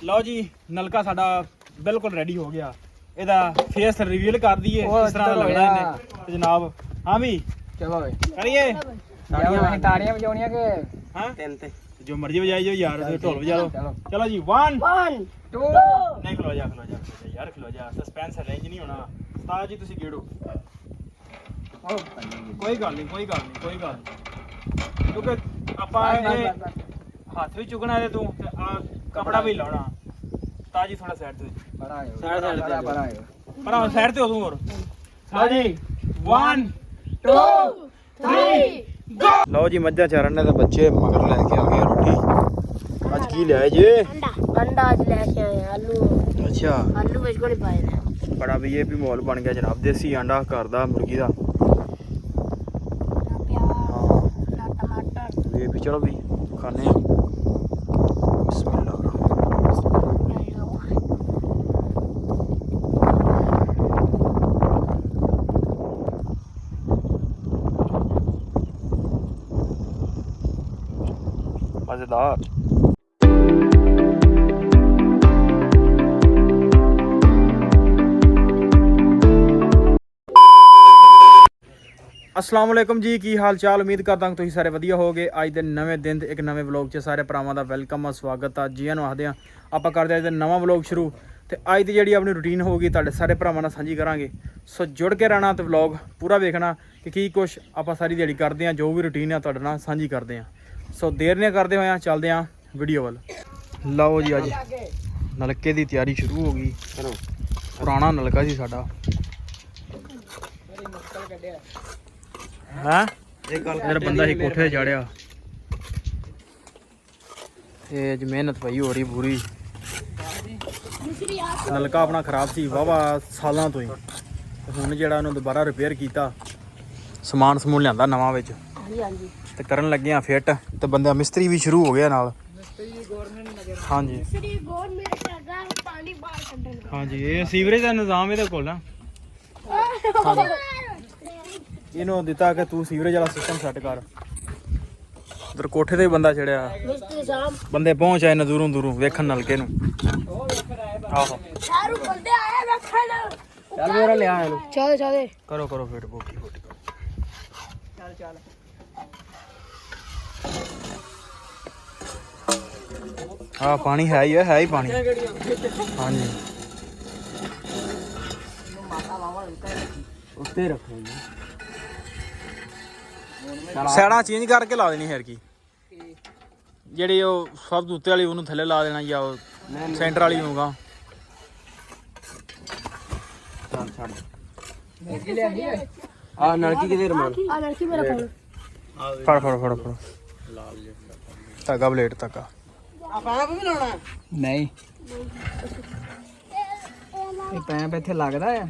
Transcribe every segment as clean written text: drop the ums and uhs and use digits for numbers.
ਲਓ ਜੀ ਨਲਕਾ ਸਾਡਾ ਬਿਲਕੁਲ ਰੈਡੀ ਹੋ ਗਿਆ। ਇਹਦਾ ਫੇਸ ਰਿਵੀਲ ਕਰ ਦਈਏ ਕਿਸ ਤਰ੍ਹਾਂ ਲੱਗਣਾ ਇਹਨੇ ਤੇ ਜਨਾਬ। ਹਾਂ ਵੀ ਚਲੋ ਵੇ ਕਰੀਏ ਤਾੜੀਆਂ ਵਜਾਉਣੀਆਂ ਕਿ ਹਾਂ ਤਿੰਨ ਤੇ ਜੋ ਮਰਜ਼ੀ ਵਜਾਈ ਜਾਓ ਯਾਰ, ਤੁਸੀਂ ਢੋਲ ਵਜਾ ਲਓ। ਚਲੋ ਜੀ 1 2 ਨਹੀਂ ਖਲੋ ਜਾ ਯਾਰ, ਖਲੋ ਜਾ। ਸਸਪੈਂਸ ਰੇਂਜ ਨਹੀਂ ਹੋਣਾ ਉਸਤਾਦ ਜੀ, ਤੁਸੀਂ ਗੇੜੋ। ਕੋਈ ਗੱਲ ਨਹੀਂ ਕਿਉਂਕਿ ਆਪਾਂ ਇਹ ਹੱਥ ਵੀ ਚੁੱਕਣਾ ਤੇ ਤੂੰ ਆ ਕਪੜਾ ਵੀ ਲਾਉਣਾ। ਉਸਤਾਦ ਜੀ ਥੋੜਾ ਸਾਈਡ ਤੇ ਪਰ ਸਾਈਡ ਤੇ ਹੋ ਤੂੰ। ਹੋਰ ਲਓ ਜੀ 1 2 3 ਗੋ। ਲਓ ਜੀ ਮੱਝਾਂ ਚਾਰਨ ਨੇ ਤਾਂ ਬੱਚੇ ਮਗਰ ਲੈ ਕੇ ਆ ਗਏ ਰੋਟੀ। ਅੱਜ ਕੀ ਲਿਆਏ ਜੀ? अंडा आज ले के आए आलू। ਅੱਛਾ आलू ਵਿੱਚ ਕੋਲ ਪਾਏ ਨੇ। ਬੜਾ ਵੀ ਇਹ ਵੀ ਮਾਹੌਲ ਬਣ ਗਿਆ ਜਨਾਬ। ਦੇਸੀ ਆਂਡਾ ਘਰ ਦਾ ਮੁਰਗੀ ਦਾ। टमाटर ਇਹ ਵੀ ਚਲੋ ਵੀ ਖਾਣੇ ਆ। ਬਿਸਮਿਲ੍ਲਾ। ਮਜ਼ੇਦਾਰ। अस्सलाम वालेकुम जी, की हाल चाल? उम्मीद करता कि तुसीं सारे वधिया होगे। अज दे नवे दिन एक नवे व्लॉग च सारे भरावां दा वेलकम आ, स्वागत आ। जी नूं आखदे आ आपां करदे अज दा नवां व्लॉग शुरू। ते अज दी जिहड़ी अपनी रूटीन होगी तुहाडे सारे भरावां नाल सांझी करांगे। सो जुड़ के रहना ते व्लॉग पूरा वेखना कि की कुछ आपां सारी दिहाड़ी करदे आ, जो भी रूटीन है तुहाडे नाल सांझी करदे आ। सो देर नहीं करदे होए चलदे आ वीडियो वल। लओ जी अज नलके की तैयारी शुरू हो गई। पुराना नलका सी साडा है। मेरा बंदा ही कोठे ते चढ़िया। अज मेहनत पई हो रही पूरी। नलका अपना खराब सी वाहवा सालों तो ही। हुण जिहड़ा उन्होंने दोबारा रिपेयर किया, समान समून लिआंदा नवां विच ते करन लगे आ फिट। ते बंदा मिस्त्री भी शुरू हो गया नाल। हाँ जी हाँ जी, ये सीवरेज का निज़ाम इहदे कोल ना। इन्हों दिता कि तू सीवरेज वाला सिस्टम सैट कर। उधर कोठे ते बंदा चढ़िया, बंदे पहुंच आए न दूरों दूरों वेखन नलके नूं। आहो ਚੱਲ ਮੇਰਾ ਲਿਆ ਇਹਨੂੰ। चल करो करो फिट बोकी बोटी करो। ਚੱਲ हाँ पानी है ही पानी। हाँ जी ਉੱਤੇ ਰੱਖੋ। सैडा चेंज करके ला देनी फिर की ਜਿਹੜੀ ਉਹ ਸਭ ਤੋਂ ਉੱਤੇ ਵਾਲੀ ਉਹਨੂੰ ਥੱਲੇ ਲਾ ਦੇਣਾ ਜਾਂ ਉਹ ਸੈਂਟਰ ਵਾਲੀ ਹੋਊਗਾ। ਚੱਲ ਛੱਡ। ਨਲਕੀ ਲਿਆਂਦੀ ਹੈ ਆ ਨਲਕੀ ਕਿਤੇ ਰਮਾਨ आ लड़की मेरा फोन ਫੜ ਫੜ ਫੜ ਫੜ ਧਾਗਾ ਬਲੇਡ ਧਾਗਾ। ਪੈਪ ਵੀ ਲਾਉਣਾ? ਨਹੀਂ ਇਹ ਪੈਪ ਇੱਥੇ ਲੱਗਦਾ ਆ।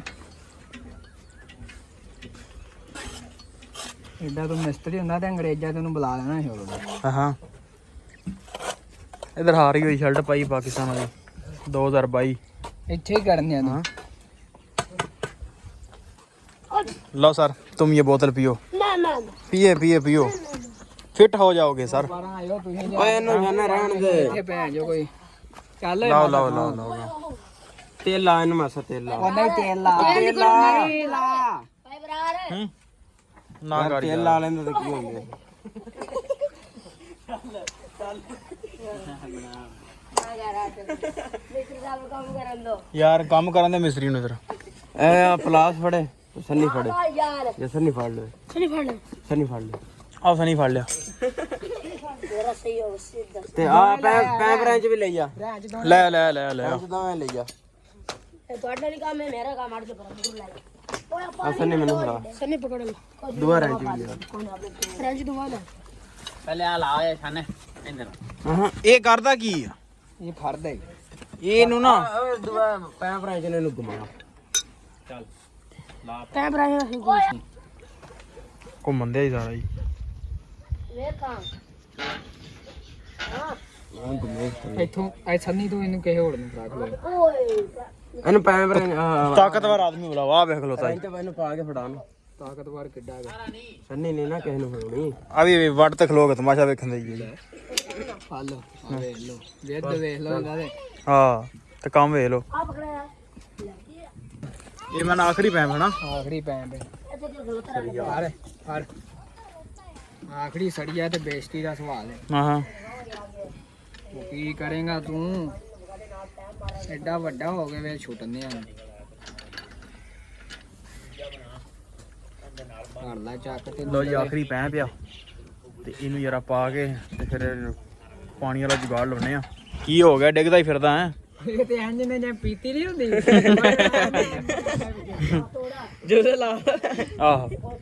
ਐਡਾ ਤੂੰ ਮਿਸਤਰੀ ਹੁੰਦਾ ਤੇ ਅੰਗਰੇਜ਼ਾਂ ਤੈਨੂੰ ਬੁਲਾ ਲੈਣਾ ਸੀ ਉਦੋਂ। ਹਾਂ इधर हारी हुई शर्ट पाई पाकिस्तान वाली 2022। ਇੱਥੇ ਹੀ ਕਰਨੀ ਆ ਤੂੰ। लो सर तुम ये बोतल पियो। ना पिए पिए पियो, फिट हो जाओगे सर। ਬਾਰਾਂ ਆਇਓ ਤੁਸੀਂ। ਓਏ ਇਹਨੂੰ ਜਾਣਾ ਰਹਿਣ ਦੇ। ਇੱਥੇ ਭੈਣ ਜੋ ਕੋਈ ਚੱਲ। लाओ लाओ लाओ लाओ ਤੇਲ ਲਾ ਇਹਨੂੰ ਮਾਸਾ ਤੇਲ ਲਾ। ਉਹ ਨਹੀਂ ਤੇਲ ਲਾ। ਤੇਲ ਲਾ भाई बराबर ना गाड़ी ਤੇਲ ਲਾ ਲੈਂਦਾ ਤਾਂ ਕੀ ਹੋ ਗਿਆ। काम करन दो यार काम करन दे मिस्त्री नु इधर। ਐ ਪਲਾਸ ਫੜੇ ਸੰਨੀ ਫੜੇ यार ਜੇ ਸੰਨੀ ਫੜ ਲੈ। चली फड़ना ਸੰਨੀ ਫੜ ਲੈ आओ सनी फड़ लिया। तेरा सही हो सीधा ਤੇ ਆ ਪੈਪ ਰੈਂਚ ਵੀ ਲੈ ਜਾ। ले ले ले ले ਰੈਂਚ ਦੋਵੇਂ ਲੈ ਜਾ। ए तो नहीं काम है मेरा काम आड़ के पर लाइक ਆ ਸੰਨੀ ਮੈਨੂੰ ਫੜਾ। सनी पकड़ लो ਦੁਆ ਰੈਂਚ ਵੀ ਲੈ। फ्रेंच दुआ ना ਪਹਿਲੇ ਆ ਲਾ ਇਹ ਛਾਨੇ ਇੰਦਰ। ਹਾਂ ਇਹ ਕਰਦਾ ਕੀ ਆ? ਇਹ ਫੜਦਾ ਹੀ ਇਹਨੂੰ ਨਾ ਦੁਆ ਪੈਪ ਰੈਂਚ ਨੇ ਇਹਨੂੰ ਘੁਮਾ। कैमरा है कोई ਘੁੰਮਣ ਦੇ ਹੀ ਸਾਰਾ ਜੀ। मेरे काम ਇੱਥੋਂ ਐ ਸੰਨੀ ਤੋਂ ਇਹਨੂੰ ਕਿਸੇ ਹੋਰ ਨੂੰ ਫੜਾ ਲਓ। ओए ਇਹਨੂੰ ਪੈਪ ਰੈਂਚ ਤਾਕਤਵਰ ਆਦਮੀ ਬੁਲਾਓ। ਆ ਵੇਖ ਲੋ ਤਾਈ ਇਹਨੂੰ ਪਾ ਕੇ ਫੜਾ ਨੂੰ। ਤਾਕਤਵਰ ਕਿੱਡਾ ਹੈਗਾ। ਸੰਨੀ ਨੇ ਨਾ ਕਿਸੇ ਨੂੰ ਫੜਾਉਣੀ। ਆ ਵੀ ਵੱਟ ਤੇ ਖਲੋ ਕੇ ਤਮਾਸ਼ਾ ਵੇਖਣ ਦੇ ਜੀ। ਫੜ ਲਓ ਵੇਖ ਲਓ ਵੇਖ ਲਓ ਇਹਨਾਂ ਦੇ ਹਾਂ ਤੇ ਕੰਮ ਵੇਖ ਲਓ ਆ ਪਕੜਿਆ ਇਹ ਮੈਂ ਆਖਰੀ ਪੈਪ ਹਨਾ ਆਖਰੀ ਪੈਣ ਦੇ ਇੱਥੇ ਕਿਉਂ ਗਲਤ ਹਰ ਹਰ ਆਖਰੀ ਸੜੀਆ ਤੇ ਬੇਇੱਜ਼ਤੀ ਦਾ ਸਵਾਲ ਹੈ ਹਾਂ ਉਹ ਕੀ ਕਰੇਗਾ ਤੂੰ ਐਡਾ ਵੱਡਾ ਹੋ ਗਿਆ ਵੇ ਛੁੱਟਨੇ ਆ ਘਰ ਲਾ ਚੱਕ ਤੇ ਲੋ ਜੀ ਆਖਰੀ ਪੈਪ ਆ ਤੇ ਇਹਨੂੰ ਜਰਾ ਪਾ ਕੇ ਤੇ ਫਿਰ ਪਾਣੀ ਵਾਲਾ ਜੁਗਾੜ ਲਾਉਨੇ ਆ ਕੀ ਹੋ ਗਿਆ ਡਿੱਗਦਾ ਹੀ ਫਿਰਦਾ ਹੈ ਇਹ ਤੇ ਇੰਜ ਨੇ ਜੇ ਪੀਤੀ ਨਹੀਂ ਹੁੰਦੀ ਜਦੋਂ ਲਾ ਆਹੋ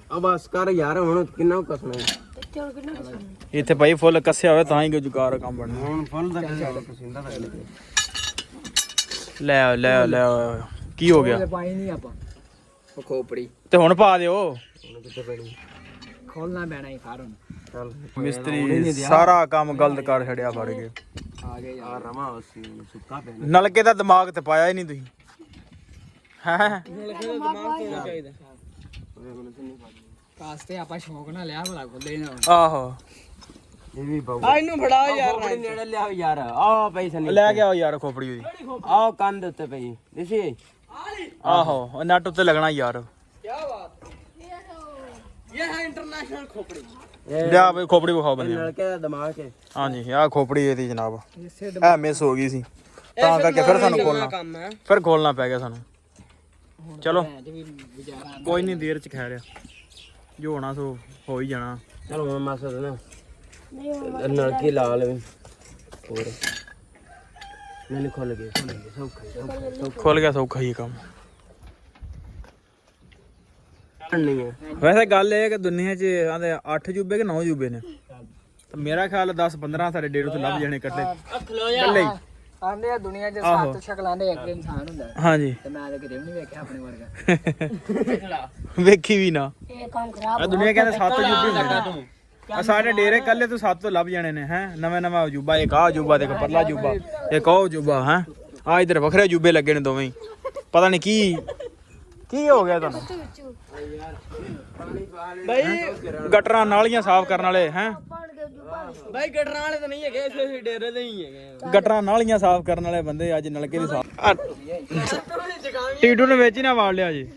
ਆ ਬਸ ਕਰ ਯਾਰ ਹੁਣ ਕਿੰਨਾ ਕਸਣਾ ਇੱਥੇ ਹੁਣ ਕਿੰਨਾ ਕਿਸਮ ਇੱਥੇ ਭਾਈ ਫੁੱਲ ਕੱਸਿਆ ਹੋਇਆ ਤਾਂ ਹੀ ਕੋਈ ਜੁਗਾੜ ਕੰਮ ਬਣਨਾ ਹੁਣ ਫੁੱਲ ਦਾ ਪਸੰਦਾ ਤਾਂ ਲੱਗੇ ਲੈ ਕੀ ਹੋ ਗਿਆ ਪਾਈ ਨਹੀਂ ਆਪਾਂ ਉਹ ਖੋਪੜੀ ਤੇ ਹੁਣ ਪਾ ਦਿਓ ਹੁਣ ਕਿੱਥੇ ਪੈਣੀ ਖੋਲਣਾ ਪੈਣਾ ਹੀ ਫਾਰ ਹੁਣ ਚੱਲ ਮਿਸਤਰੀ ਸਾਰਾ ਕੰਮ ਗਲਤ ਕਰ ਛੜਿਆ ਫੜ ਕੇ ਆ ਗਏ ਯਾਰ ਆ ਰਮਾ ਉਸੇ ਸੁੱਕਾ ਪੈਣਾ ਨਲਕੇ ਦਾ ਦਿਮਾਗ ਤੇ ਪਾਇਆ ਹੀ ਨਹੀਂ ਤੁਸੀਂ ਹੈ ਕਾਸਤੇ ਆਪਾਂ ਸ਼ੌਂਕ ਨਾਲ ਲਿਆ ਭਲਾ ਖੁੱਲੇ ਨਾ ਆਹੋ ਇਹ ਵੀ ਬਾਬੂ ਆ ਇਹਨੂੰ ਫੜਾ ਯਾਰ ਨੇੜੇ ਲਿਆਓ ਯਾਰ ਆ ਪੈਸਾ ਨਹੀਂ ਲੈ ਕੇ ਆਓ ਯਾਰ ਖੋਪੜੀ ਉਹਦੀ ਆ ਕੰਨ ਦੇ ਉੱਤੇ ਪਈ ਦਿਸੀ ਆਹੋ ਉਹ ਨੱਟ ਉੱਤੇ ਲੱਗਣਾ ਯਾਰ ਲਿਆ ਬਈ ਖੋਪੜੀ ਵਿਖਾਓ ਬੰਦੇ ਨਲਕੇ ਦਾ ਦਿਮਾਗ ਹੈ ਹਾਂਜੀ ਆਹ ਖੋਪੜੀ ਇਹਦੀ ਜਨਾਬ ਇਸੇ ਇਹ ਮਿਸ ਹੋ ਗਈ ਸੀ ਤਾਂ ਕਰਕੇ ਫਿਰ ਸਾਨੂੰ ਖੋਲਣਾ ਫਿਰ ਖੋਲਣਾ ਪੈ ਗਿਆ ਸਾਨੂੰ ਚਲੋ ਵੀ ਵਿਚਾਰਾ ਕੋਈ ਨਹੀਂ ਦੇਰ ਚ ਖੈ ਰਿਹਾ ਜੋ ਹੋਣਾ ਸੋ ਹੋ ਹੀ ਜਾਣਾ ਚਲ ਹੁਣ ਮਾਸਾ ਨਾ ਨਹੀਂ ਹੁਣ ਨਲਕੀ ਲਾ ਲਵੇ ਹੋਰ ਨਹੀਂ ਖੁੱਲ ਗਏ ਸੌਖਾ ਖੁੱਲ ਗਿਆ ਸੌਖਾ ਹੀ ਕੰਮ ਨਹੀਂ ਹੈ ਵੈਸੇ ਗੱਲ ਇਹ ਹੈ ਕਿ ਦੁਨੀਆ 'ਚ ਆਂਦੇ 8 ਜੂਬੇ ਕਿ 9 ਜੂਬੇ ਨੇ ਤਾਂ ਮੇਰਾ ਖਿਆਲ 10 15 ਸਾਡੇ ਡੇਢ ਤੋਂ ਲੱਭ ਜਾਣੇ ਇਕੱਲੇ ਇਕੱਲੇ ਹੀ ਆਂਦੇ ਆ ਦੁਨੀਆ 'ਚ ਆਹੋ। 7 ਸ਼ਕਲਾਂ ਦੇ ਇੱਕ ਇਨਸਾਨ ਹੁੰਦਾ ਹਾਂਜੀ ਤੇ ਮੈਂ ਤਾਂ ਕਿਤੇ ਵੀ ਨਹੀਂ ਵੇਖਿਆ ਆਪਣੇ ਵਰਗਾ ਵੇਖੀ ਵੀ ਨਾ ਇਹ ਕੰਮ ਖਰਾਬ ਆ ਦੁਨੀਆ ਕਹਿੰਦੇ 7 ਜੂਬੇ ਹੁੰਦੇ ਨੇ ਆ ਸਾਡੇ ਡੇਰੇ ਕੱਲੇ ਤੋਂ 7 ਤੋਂ ਲੱਭ ਜਾਣੇ ਨੇ ਹੈ ਨਵਾਂ ਅਜੂਬਾ ਇੱਕ ਆ ਅਜੂਬਾ ਦੇਖ ਪਰਲਾ ਅਜੂਬਾ ਇੱਕ ਉਹ ਅਜੂਬਾ ਹੈ ਆ ਇਧਰ ਵੱਖਰੇ ਅਜੂਬੇ ਲੱਗੇ ਨੇ ਦੋਵੇਂ ਹੀ ਪਤਾ ਨਹੀਂ ਕੀ ਹੋ ਗਿਆ ਤੁਹਾਨੂੰ ਬਈ ਗਟਰਾਂ ਨਾਲੀਆਂ ਸਾਫ਼ ਕਰਨ ਵਾਲੇ ਹੈ ਬਈ ਗਟਰਾਂ ਵਾਲੇ ਤਾਂ ਨਹੀਂ ਹੈਗੇ ਇਸੇ ਡੇਰੇ ਦੇ ਹੀ ਹੈਗੇ ਗਟਰਾਂ ਨਾਲੀਆਂ ਸਾਫ਼ ਕਰਨ ਵਾਲੇ ਬੰਦੇ ਅੱਜ ਨਲਕੇ ਦੀ ਸਾਫ਼ ਟੀਟੂ ਨੇ ਵਿੱਚ ਹੀ ਨਾ ਵਾੜ ਲਿਆ ਜੀ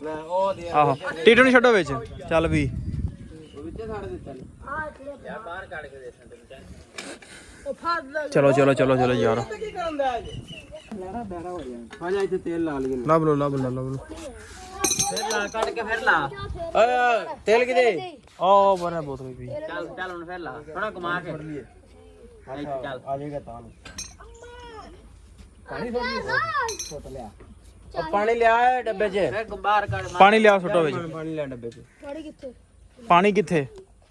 ਲੈ ਉਹ ਦੇ ਆਹੋ ਟੀਟੂ ਨੂੰ ਛੱਡੋ ਵਿੱਚ ਚੱਲ ਵੀ ਵਿੱਚ ਛੱਡ ਦਿੱਤਾ ਯਾਰ ਬਾਹਰ ਕੱਢ ਕੇ ਦੇ ਚਲੋ ਯਾਰ ਹਾਂ ਜਾ ਇੱਥੇ ਤੇਲ ਲਾ ਲਈਏ ਲੱਭ ਲਓ ਫਿਰ ਲਾ ਕੱਢ ਕੇ ਫਿਰ ਲਾ ਓਏ ਤੇਲ ਕਿਦੇ ਆਹ ਬਣਾ ਬੋਤਲ ਵੀ ਚੱਲ ਹੁਣ ਫਿਰ ਲਾ ਥੋੜਾ ਘੁਮਾ ਕੇ ਚੱਲ ਆ ਜਾਏਗਾ ਤਾਂ ਉਹ ਪਾਣੀ ਲਿਆ ਡੱਬੇ 'ਚ ਫਿਰ ਬਾਹਰ ਕੱਢ ਪਾਣੀ ਲਿਆ ਸੁੱਟੋ ਵਿੱਚ ਪਾਣੀ ਲਿਆ ਡੱਬੇ 'ਚ ਗਾੜੀ ਕਿੱਥੇ ਪਾਣੀ ਕਿੱਥੇ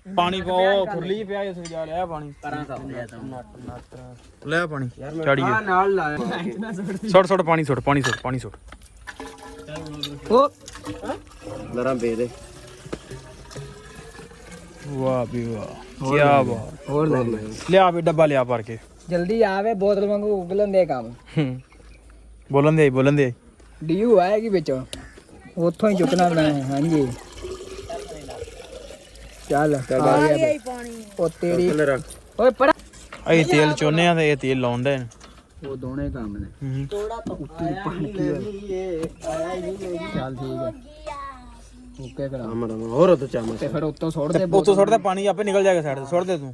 ਪਾਣੀ ਪਾਓ ਖੁਰਲੀ ਪਿਆ ਇਸ ਵਿੱਚ ਜਾ ਲਿਆ ਪਾਣੀ ਪਰਾਂ ਸਭ ਲਿਆ ਤਾਂ ਲੈ ਪਾਣੀ ਛਾੜੀਏ ਆ ਨਾਲ ਲਾਇਆ ਸੁੱਟ ਪਾਣੀ ਸੁੱਟ ਉਹ ਲਰਾਂ ਬੇ ਦੇ ਵਾਹ ਵੀ ਵਾਹ ਕੀ ਬਾਤ ਹੋਰ ਲੈ ਲਿਆ ਵੀ ਡੱਬਾ ਲਿਆ ਭਰ ਕੇ ਜਲਦੀ ਆਵੇ ਬੋਤਲ ਵਾਂਗੂ ਉਗਲਣ ਦੇ ਕੰਮ ਬੋਲਣ ਦੇ ਡੀਯੂ ਆਏਗੀ ਵਿੱਚ ਉੱਥੋਂ ਹੀ ਚੁੱਕਣਾ ਮੈਂ ਹਾਂਜੀ ਚੱਲ ਆ ਗਿਆ ਪਾਣੀ ਉਹ ਤੇਰੀ ਥੱਲੇ ਰੱਖ ਓਏ ਪੜਾ ਅਸੀਂ ਤੇਲ ਚੋਨੇ ਆ ਤੇ ਇਹ ਤੇਲ ਲਾਉਂਦੇ ਨੇ ਉਹ ਦੋਨੇ ਕੰਮ ਨੇ ਚੱਲ ਠੀਕ ਹੈ ਓਕੇ ਕਰਾ ਅਮਰ ਹੋਰ ਉਹ ਚਾਮਚ ਤੇ ਫਿਰ ਉੱਤੋਂ ਸੁੱਟ ਦੇ ਉੱਤੋਂ ਸੁੱਟਦਾ ਪਾਣੀ ਆਪੇ ਨਿਕਲ ਜਾਏਗਾ ਸਾਈਡ ਤੇ ਸੁੱਟ ਦੇ ਤੂੰ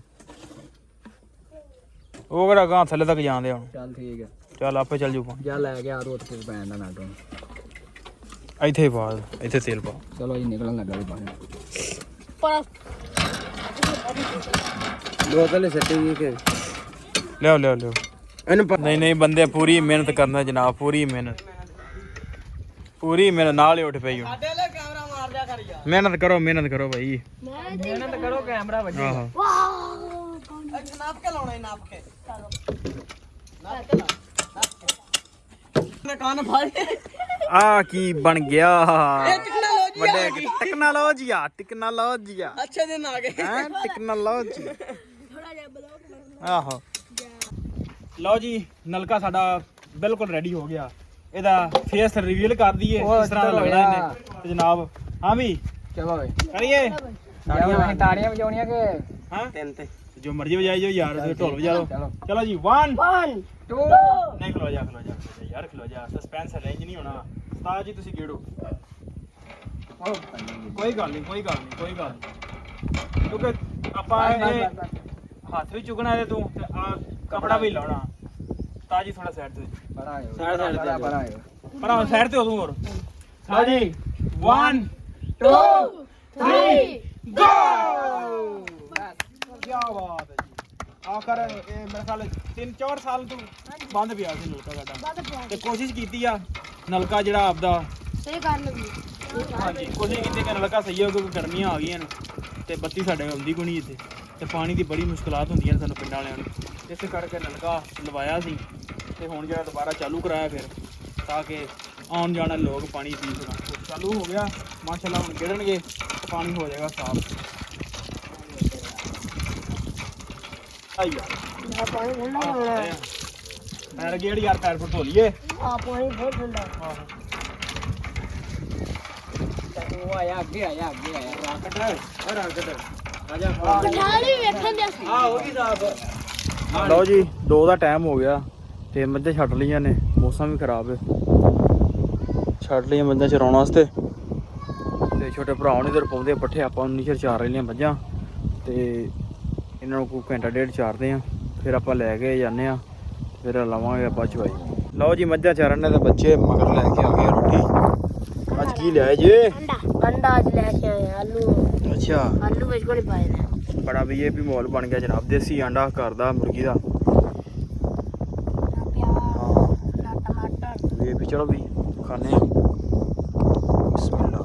ਉਹ ਕਿਹੜਾ ਗਾਂ ਥੱਲੇ ਤੱਕ ਜਾਂਦੇ ਹੁਣ ਚੱਲ ਠੀਕ ਹੈ ਚੱਲ ਆਪੇ ਚੱਲ ਜੂ ਪਾਣੀ ਜਾ ਲੈ ਗਿਆ ਰੋਟ ਕੇ ਪੈਣ ਦਾ ਨਾਟੋ ਇੱਥੇ ਪਾ ਇੱਥੇ ਤੇਲ ਪਾ ਚਲੋ ਜੀ ਨਿਕਲਣ ਲੱਗਾ ਵੀ ਪਾਣੀ ਪਰ ਬੋਤਲ ਸੱਟੀ ਕੇ ਲਿਓ ਇਹਨੂੰ ਨਹੀਂ ਬੰਦੇ ਪੂਰੀ ਮਿਹਨਤ ਕਰਨਾ ਜਨਾਬ ਪੂਰੀ ਮਿਹਨਤ ਨਾਲ ਹੀ ਉੱਠ ਪਈ ਹੁਣ ਕੈਮਰਾ ਮਾਰ ਦਿਆ ਕਰ ਯਾਰ ਮਿਹਨਤ ਕਰੋ ਭਾਈ ਮਿਹਨਤ ਕਰੋ ਕੈਮਰਾ ਵੱਜੇ ਆਹੋ ਵਾਹ ਨਾਪ ਕੇ ਲਾਉਣਾ ਨਾਪ ਕੇ ਕੰਨ ਫੜ ਆ ਕੀ ਬਣ ਗਿਆ ਵੱਡੇ ਟੈਕਨੋਲੋਜੀਆ ਅੱਛੇ ਦਿਨ ਆ ਗਏ ਹੈ ਟੈਕਨੋਲੋਜੀ ਥੋੜਾ ਜਿਹਾ ਬਲੌਕ ਆਹੋ ਲਓ ਜੀ ਨਲਕਾ ਸਾਡਾ ਬਿਲਕੁਲ ਰੈਡੀ ਹੋ ਗਿਆ ਇਹਦਾ ਫੇਸ ਰਿਵੀਲ ਕਰ ਦਈਏ ਕਿਸ ਤਰ੍ਹਾਂ ਲੱਗਣਾ ਇਹਨੇ ਤੇ ਜਨਾਬ ਹਾਂ ਵੀ ਚਲੋ ਓਏ ਕਰੀਏ ਤਾੜੀਆਂ ਵਜਾਉਣੀਆਂ ਕਿ ਹਾਂ ਤਿੰਨ ਤੇ ਜੋ ਮਰਜ਼ੀ ਵਜਾਈ ਜਾਓ ਯਾਰ ਤੁਸੀਂ ਢੋਲ ਵਜਾ ਲਓ ਚਲੋ ਜੀ 1 1 2 ਨਹੀਂ ਖਲੋ ਜਾ ਯਾਰ ਖਲੋ ਜਾ ਸਸਪੈਂਸ ਰੇਂਜ ਨਹੀਂ ਹੋਣਾ ਉਸਤਾਦ ਜੀ ਤੁਸੀਂ ਗੇੜੋ ਕੋਈ ਗੱਲ ਨਹੀਂ ਕਿਉਂਕਿ ਆਪਾਂ ਇਹ ਹੱਥ ਵੀ ਚੁਗਣਾ ਇਹਦੇ ਤੋਂ ਤੇ ਆ ਕਪੜਾ ਵੀ ਲਾਉਣਾ ਉਸਤਾਦ ਜੀ ਥੋੜਾ ਸਾਈਡ ਤੇ ਬੜਾ ਆਇਓ ਸਾਈਡ ਤੇ ਬੜਾ ਆਇਓ ਪਰ ਸਾਈਡ ਤੇ ਹੋ ਤੂੰ ਹੋਰ ਉਸਤਾਦ ਜੀ 1 2 3 ਗੋ ਕੀ ਬਾਤ ਹੈ ਜੀ ਆਖਰ ਇਹ ਮੇਰੇ ਖਿਆਲ 3-4 ਸਾਲ ਤੋਂ ਬੰਦ ਪਿਆ ਸੀ ਨਲਕਾ ਸਾਡਾ ਤੇ ਕੋਸ਼ਿਸ਼ ਕੀਤੀ ਆ ਨਲਕਾ ਜਿਹੜਾ ਆਪਦਾ ਸਹੀ ਕਰ ਲਵੀ ਹਾਂਜੀ ਕੋਸ਼ਿਸ਼ ਕੀਤੀ ਕਿ ਨਲਕਾ ਸਹੀ ਹੋ ਕਿਉਂਕਿ ਗਰਮੀਆਂ ਆ ਗਈਆਂ ਨੇ ਤੇ ਬੱਤੀ ਸਾਡੇ ਆਉਂਦੀ ਕੋਈ ਨਹੀਂ ਇੱਥੇ ਤੇ ਪਾਣੀ ਦੀ ਬੜੀ ਮੁਸ਼ਕਲਾਤ ਹੁੰਦੀਆਂ ਨੇ ਸਾਨੂੰ ਪਿੰਡਾਂ ਵਾਲਿਆਂ ਨੂੰ ਇਸੇ ਕਰਕੇ ਨਲਕਾ ਲਵਾਇਆ ਸੀ ਤੇ ਹੁਣ ਜਿਹੜਾ ਦੁਬਾਰਾ ਚਾਲੂ ਕਰਾਇਆ ਫਿਰ ਤਾਂ ਕਿ ਆਉਣ ਜਾਣ ਵਾਲੇ ਲੋਕ ਪਾਣੀ ਪੀ ਸਕਣ ਚਾਲੂ ਹੋ ਗਿਆ ਮਾਸ਼ਾਅੱਲਾ ਹੁਣ ਗਿਰਨਗੇ ਪਾਣੀ ਹੋ ਜਾਏਗਾ ਸਾਫ਼ ਆਈਆ ਪਾਣੀ ਠੰਡਾ ਹੋਣਾ ਪੈਰ ਗੇੜ ਯਾਰ ਪੈਰ ਪਰ ਧੋ ਲਈਏ ਆ ਪਾਣੀ ਬਹੁਤ ਠੰਡਾ ਉਹ ਆਇਆ ਅੱਗੇ ਆਇਆ ਰਾਕਟ ਆਜਾ ਨਾਲ ਹੀ ਵੇਖਣ ਦੇ ਸੀ ਆ ਹੋ ਗਈ ਸਾਫ ਲਓ ਜੀ 2 ਦਾ ਟਾਈਮ ਹੋ ਗਿਆ ਤੇ ਮੱਝਾਂ ਛੱਡ ਲਈਆਂ ਨੇ ਮੌਸਮ ਵੀ ਖਰਾਬ ਹੈ ਛੱਡ ਲਈਆਂ ਮੱਝਾਂ ਚਰਾਉਣ ਵਾਸਤੇ ਤੇ ਛੋਟੇ ਭਰਾ ਨੇ ਇਧਰ ਪਾਉਂਦੇ ਪੱਠੇ ਆਪਾਂ ਨੀਚੇ ਚਾਰ ਰਹੀਆਂ ਮੱਝਾਂ ਤੇ ਇਹਨਾਂ ਨੂੰ ਕੋਈ ਘੰਟਾ ਡੇਢ ਚਾਰਦੇ ਆ ਫਿਰ ਆਪਾਂ ਲੈ ਕੇ ਜਾਂਦੇ ਆ ਫਿਰ ਲਾਵਾਂਗੇ ਆਪਾਂ ਚਵਾਈ ਲਓ ਜੀ ਮੱਝਾਂ ਚਾਰਨ ਨੇ ਤੇ ਬੱਚੇ ਮਗਰ ਲੈ ਕੇ ਆ ਗਏ ਰੋਟੀ ਅੱਜ ਕੀ ਲਿਆਏ ਜੇ ਅੰਡਾ ਅੱਜ ਲੈ ਕੇ ਆਏ ਆਲੂ ਅੱਛਾ ਆਲੂ ਵਿੱਚ ਕੋਲ ਪਾਏ ਨੇ ਬੜਾ ਵੀਆਈਪੀ ਮਾਹੌਲ ਬਣ ਗਿਆ ਜਨਾਬ ਦੇਸੀ ਆਂਡਾ ਘਰ ਦਾ ਮੁਰਗੀ ਦਾ ਪਿਆਜ਼ ਟਮਾਟਰ ਵੀਆਈਪੀ ਚਲੋ ਵੀ ਖਾਣੇ ਆ ਬਿਸਮਿਲ੍ਲਾ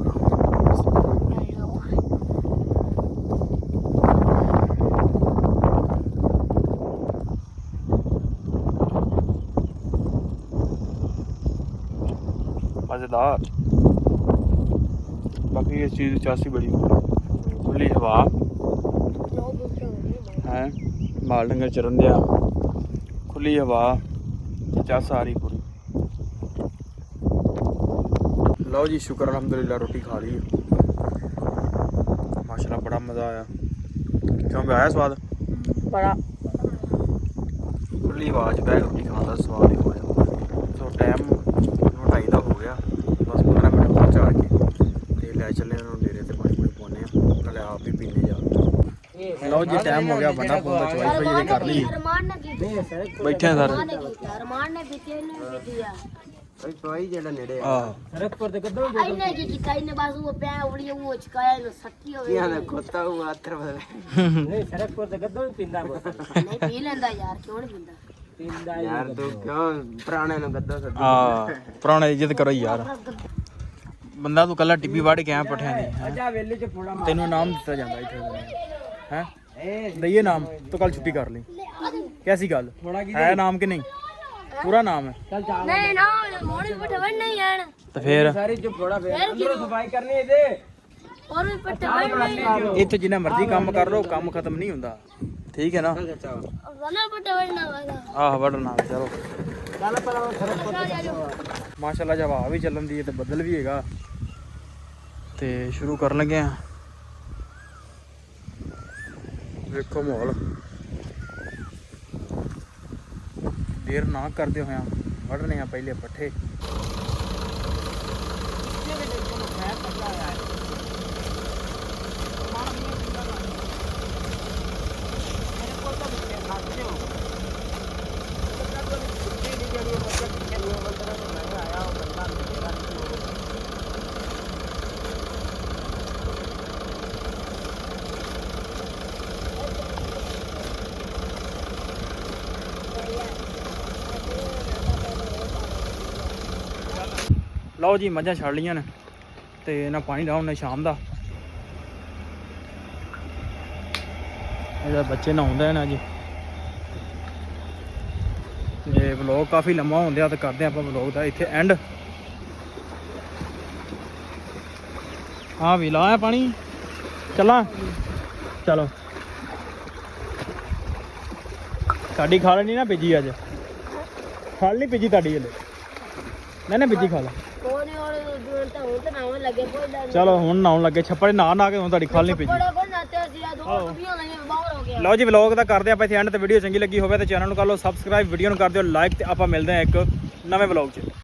मज़ेदार बाकी इस चीज़ चासी बड़ी खुली हवा है माल डंगर चरन दिया खुली हवा चास आ रही पूरी लो जी शुक्र अल्हम्दुलिल्लाह रोटी खा ली माशाल्लाह बड़ा मज़ा आया क्यों भी आया स्वाद बड़ा खुली हवा च बैठ रोटी खाने का स्वाद ही होया तो टाइम 2:30 ਦਾ ਹੋ ਗਿਆ ਬਸ 15 ਮਿੰਟ ਬਾਅਦ ਚਾੜ ਕੇ ਤੇ ਲੈ ਚੱਲੇ ਉਹਨਾਂ ਨੂੰ ਡੇਰੇ ਤੇ ਪਾਣੀ ਪਾਉਣੇ ਆ ਨਾਲੇ ਆਪ ਵੀ ਪੀਣੇ ਜਾ ਲਓ ਜੀ ਟਾਈਮ ਹੋ ਗਿਆ ਬੰਦਾ ਪੌਂਦਾ ਚਵਾਈ ਭਾਈ ਜਿਹੜੀ ਕਰ ਲਈ ਅਰਮਾਨ ਨੇ ਕੀਤੀ ਬੈਠੇ ਆ ਸਾਰੇ ਅਰਮਾਨ ਨੇ ਪੀਤੀ ਇਹਨੇ ਪੀਤੀ ਆ ਕੋਈ ਚਵਾਈ ਜਿਹੜਾ ਨੇੜੇ ਆ ਸਰਕਪੁਰ ਤੇ ਕਦੋਂ ਇਹਨੇ ਕੀ ਕੀਤਾ ਇਹਨੇ ਬਸ ਉਹ ਪਿਆ ਉੜੀ ਉਹ ਚਕਾਇਆ ਨੂੰ ਸੱਕੀ ਹੋਵੇ ਕੀ ਆਂਦਾ ਖੋਤਾ ਉਹ ਆਤਰ ਬਦਲ ਨਹੀਂ ਸਰਕਪੁਰ ਤੇ ਕਦੋਂ ਪੀਂਦਾ ਨਹੀਂ ਪੀ ਲੈਂਦਾ ਯਾਰ ਕਿਉਂ ਨਹੀਂ ਪੀਂਦਾ ਯਾਰ ਤੂੰ ਕਿਉਂ ਪੁਰਾਣੇ ਨੂੰ ਗੱਦਾ ਸੱਦ ਆ ਪੁਰਾਣੇ ਇੱਜ਼ਤ ਕਰੋ ਯਾਰ ਬੰਦਾ ਤੂੰ ਕੱਲਾ ਟਿੱਬੀ ਵੜ ਕੇ ਆ ਪਠਿਆਂ ਦੀ ਹੈਂ? ਅੱਛਾ ਵੇਲੇ ਚ ਫੋੜਾ ਤੈਨੂੰ ਨਾਮ ਦਿੱਤਾ ਜਾਂਦਾ ਇੱਥੇ ਹੈ ਦਈਏ ਨਾਮ ਤੂੰ ਕੱਲ ਛੁੱਟੀ ਕਰ ਲਈ ਕੈਸੀ ਗੱਲ ਹੈ ਨਾਮ ਕਿ ਨਹੀਂ ਪੂਰਾ ਨਾਮ ਹੈ ਚੱਲ ਚਾਲ ਨਹੀਂ ਨਾ ਮੋੜੀ ਪਟਵਣ ਨਹੀਂ ਆਣ ਤੇ ਫੇਰ ਸਾਰੀ ਚ ਫੋੜਾ ਫੇਰ ਅੰਦਰੋਂ ਸਫਾਈ ਕਰਨੀ ਇਹਦੇ ਔਰ ਵੀ ਪਟਵਣ ਨਹੀਂ ਇੱਥੇ ਜਿੰਨਾ ਮਰਜ਼ੀ ਕੰਮ ਕਰ ਲੋ ਕੰਮ ਖਤਮ ਨਹੀਂ ਹੁੰਦਾ ਠੀਕ ਹੈ ਨਾ ਰਣਾ ਪਟਵਣ ਨਾ ਵਾਲਾ ਆਹ ਵੜਨਾ ਚਲੋ ਚੱਲ ਪਹਿਲਾਂ ਸਰਕਪੁਰ ਮਾਸ਼ਾਅੱਲਾ ਜਬ ਹਵਾ ਵੀ ਚੱਲਣ ਦੀ ਹੈ ਤੇ ਬੱਦਲ ਵੀ ਹੈਗਾ ਤੇ ਸ਼ੁਰੂ ਕਰਨ ਲੱਗੇ ਆ ਵੇਖੋ ਮਾਹੌਲ ਦੇਰ ਨਾ ਕਰਦੇ ਹੋਇਆ ਵੜਨੇ ਆ ਪਹਿਲੇ ਪੱਠੇ ਲਓ ਜੀ ਮੱਝਾਂ ਛੱਡ ਲਈਆਂ ਨੇ ਤੇ ਇਹਨਾਂ ਪਾਣੀ ਲਾਉਣ ਨੇ ਸ਼ਾਮ ਦਾ ਇਹਦਾ ਬੱਚੇ ਨਹਾਉਂਦੇ ਨੇ ਅੱਜ ਤੇ ਵਲੌਗ ਕਾਫੀ ਲੰਮਾ ਹੁੰਦੇ ਆ ਤੇ ਕਰਦੇ ਆਪਾਂ ਵਲੌਗ ਦਾ ਇੱਥੇ ਐਂਡ ਹਾਂ ਵੀ ਲਾਇਆ ਪਾਣੀ ਚੱਲਾਂ ਚਲੋ ਸਾਡੀ ਖਾਲ ਨਹੀਂ ਨਾ ਭੇਜੀ ਅੱਜ ਖਾਲ ਨਹੀਂ ਭੇਜੀ ਤੁਹਾਡੀ ਹਲੇ ਨਹੀਂ ਭੇਜੀ ਖਾਲ ਕੋਨੇ ਔਰ ਦੁਨ ਤਾਂ ਹੁਣ ਤਾਂ ਨਾਉਣ ਲੱਗੇ ਕੋਈ ਡਰ ਚਲੋ ਹੁਣ ਨਾਉਣ ਲੱਗੇ ਛੱਪੜ ਨਾ ਕੇ ਹੁਣ ਤੁਹਾਡੀ ਖਾਲ ਨਹੀਂ ਭੇਜੀ ਬੜਾ ਕੋਣ ਨਾਤੇ ਸੀ ਆ ਦੋ ਕੁੜੀਆਂ ਲਈਆਂ ਬਾਹਰ ਹੋ ਲਓ ਜੀ ਵਲੌਗ ਦਾ ਕਰਦੇ ਆਪਾਂ ਇੱਥੇ ਐਂਡ ਤੇ ਵੀਡੀਓ ਚੰਗੀ ਲੱਗੀ ਹੋਵੇ ਤਾਂ ਚੈਨਲ ਨੂੰ ਕਰ ਲਓ ਸਬਸਕ੍ਰਾਈਬ ਵੀਡੀਓ ਨੂੰ ਕਰ ਦਿਓ ਲਾਈਕ ਤੇ ਆਪਾਂ ਮਿਲਦੇ ਹਾਂ ਇੱਕ ਨਵੇਂ ਵਲੌਗ 'ਚ